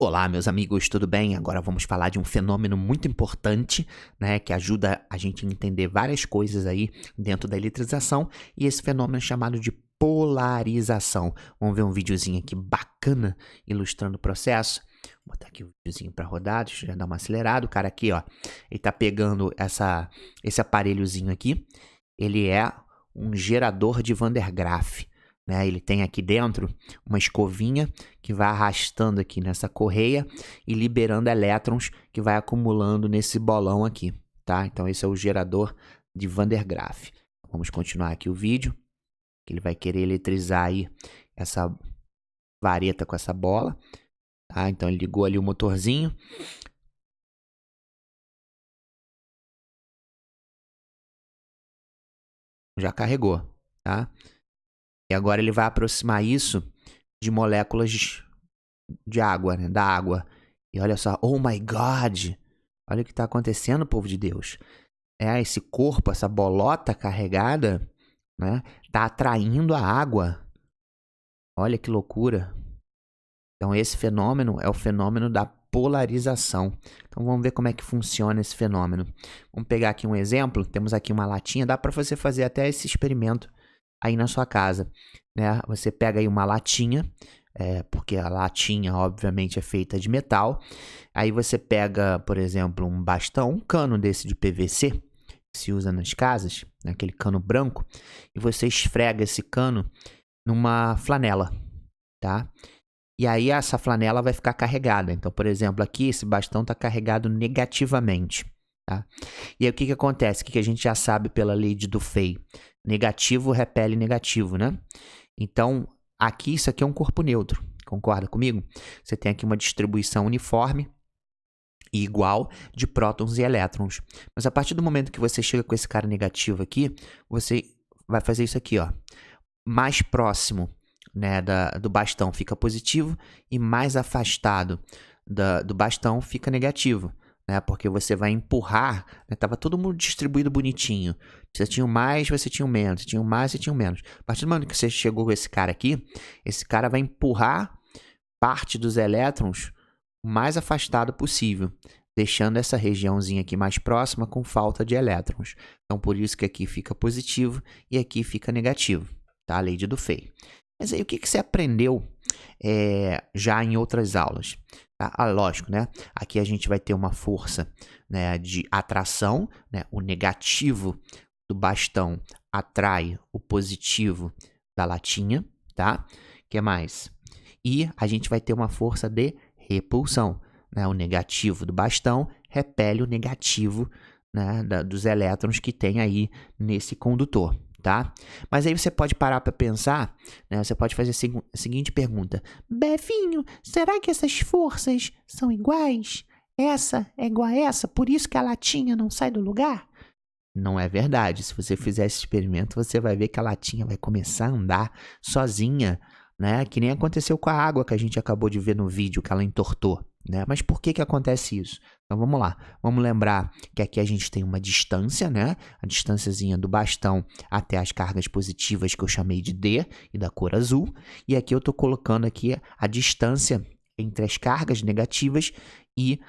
Olá, meus amigos, tudo bem? Agora vamos falar de um fenômeno muito importante, né, que ajuda a gente a entender várias coisas aí dentro da eletrização, e esse fenômeno é chamado de polarização. Vamos ver um videozinho aqui bacana ilustrando o processo. Vou botar aqui o videozinho para rodar, deixa eu já dar uma acelerada. O cara aqui, ó, ele tá pegando esse aparelhozinho aqui, ele é um gerador de Van der Graaf. Né, ele tem aqui dentro uma escovinha que vai arrastando aqui nessa correia e liberando elétrons que vai acumulando nesse bolão aqui, tá? Então esse é o gerador de Van der Graaf. Vamos continuar aqui o vídeo, que ele vai querer eletrizar aí essa vareta com essa bola, tá? Então ele ligou ali o motorzinho. Já carregou, tá? E agora ele vai aproximar isso de moléculas de água, né? Da água. E olha só, oh my God! Olha o que está acontecendo, povo de Deus. Esse corpo, essa bolota carregada, né? Tá atraindo a água. Olha que loucura. Então esse fenômeno é o fenômeno da polarização. Então vamos ver como é que funciona esse fenômeno. Vamos pegar aqui um exemplo. Temos aqui uma latinha. Dá para você fazer até esse experimento aí na sua casa, né? Você pega aí uma latinha, porque a latinha obviamente é feita de metal. Aí você pega, por exemplo, um bastão, um cano desse de PVC que se usa nas casas, né? Aquele cano branco, e você esfrega esse cano numa flanela, tá? E aí essa flanela vai ficar carregada. Então, por exemplo, aqui esse bastão está carregado negativamente. Tá? E aí o que acontece? O que a gente já sabe pela lei de Dufay? Negativo repele negativo, né? Então, aqui isso aqui é um corpo neutro. Concorda comigo? Você tem aqui uma distribuição uniforme e igual de prótons e elétrons. Mas a partir do momento que você chega com esse cara negativo aqui, você vai fazer isso aqui, ó. Mais próximo, né, do bastão fica positivo e mais afastado do bastão fica negativo. Né, porque você vai empurrar, né, tava todo mundo distribuído bonitinho. Você tinha o mais, você tinha o menos. Você tinha o mais, você tinha o menos. A partir do momento que você chegou com esse cara aqui, esse cara vai empurrar parte dos elétrons o mais afastado possível, deixando essa regiãozinha aqui mais próxima com falta de elétrons. Então, por isso que aqui fica positivo e aqui fica negativo. Tá? A lei de Dufay. Mas aí, o que você aprendeu já em outras aulas? Lógico, né? Aqui a gente vai ter uma força, né, de atração, né? O negativo do bastão atrai o positivo da latinha, tá? O que mais? E a gente vai ter uma força de repulsão, né? O negativo do bastão repele o negativo, né, dos elétrons que tem aí nesse condutor. Tá? Mas aí você pode parar para pensar, né? Você pode fazer a seguinte pergunta: Befinho, será que essas forças são iguais? Essa é igual a essa, por isso que a latinha não sai do lugar? Não é verdade. Se você fizer esse experimento, você vai ver que a latinha vai começar a andar sozinha, né? Que nem aconteceu com a água que a gente acabou de ver no vídeo, que ela entortou, né? Mas por que acontece isso? Então vamos lá, vamos lembrar que aqui a gente tem uma distância, né? A distânciazinha do bastão até as cargas positivas que eu chamei de D e da cor azul. E aqui eu estou colocando aqui a distância entre as cargas negativas e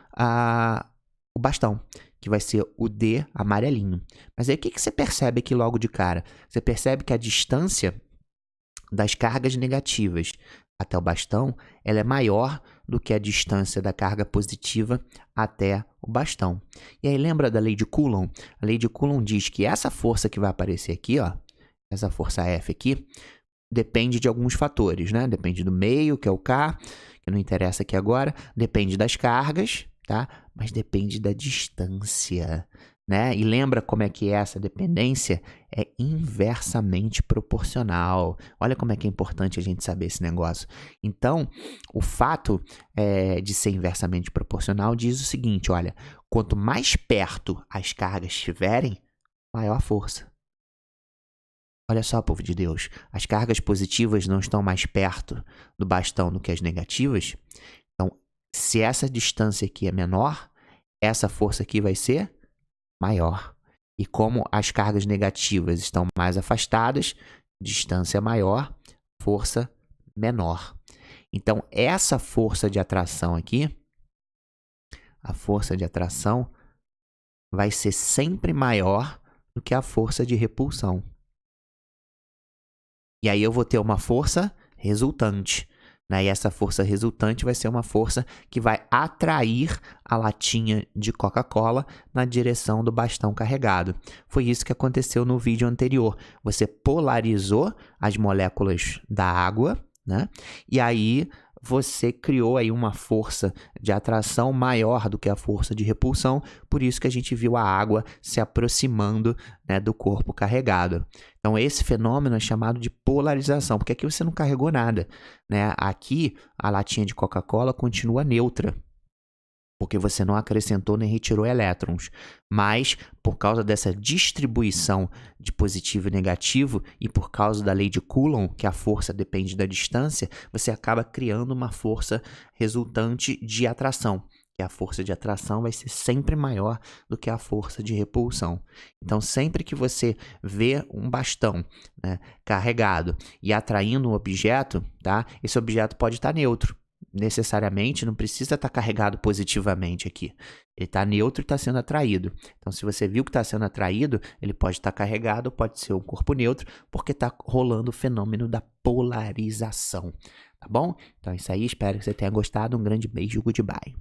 o bastão, que vai ser o D amarelinho. Mas aí o que você percebe aqui logo de cara? Você percebe que a distância das cargas negativas até o bastão, ela é maior do que a distância da carga positiva até o bastão. E aí lembra da lei de Coulomb? A lei de Coulomb diz que essa força que vai aparecer aqui, ó, essa força F aqui, depende de alguns fatores, né? Depende do meio, que é o K, que não interessa aqui agora, depende das cargas, tá? Mas depende da distância, né? E lembra como é que essa dependência é inversamente proporcional. Olha como é que é importante a gente saber esse negócio. Então, o fato de ser inversamente proporcional diz o seguinte, olha, quanto mais perto as cargas estiverem, maior a força. Olha só, povo de Deus, as cargas positivas não estão mais perto do bastão do que as negativas. Então, se essa distância aqui é menor, essa força aqui vai ser maior. E como as cargas negativas estão mais afastadas, distância maior, força menor. Então, essa força de atração aqui, a força de atração vai ser sempre maior do que a força de repulsão. E aí eu vou ter uma força resultante, né? E essa força resultante vai ser uma força que vai atrair a latinha de Coca-Cola na direção do bastão carregado. Foi isso que aconteceu no vídeo anterior. Você polarizou as moléculas da água, né? E aí você criou aí uma força de atração maior do que a força de repulsão, por isso que a gente viu a água se aproximando, né, do corpo carregado. Então, esse fenômeno é chamado de polarização, porque aqui você não carregou nada, né? Aqui, a latinha de Coca-Cola continua neutra, porque você não acrescentou nem retirou elétrons. Mas, por causa dessa distribuição de positivo e negativo, e por causa da lei de Coulomb, que a força depende da distância, você acaba criando uma força resultante de atração. E a força de atração vai ser sempre maior do que a força de repulsão. Então, sempre que você vê um bastão, né, carregado e atraindo um objeto, tá? Esse objeto pode estar neutro. Necessariamente não precisa estar carregado positivamente aqui. Ele está neutro e está sendo atraído. Então, se você viu que está sendo atraído, ele pode estar carregado, pode ser um corpo neutro, porque está rolando o fenômeno da polarização. Tá bom? Então é isso aí, espero que você tenha gostado. Um grande beijo, goodbye.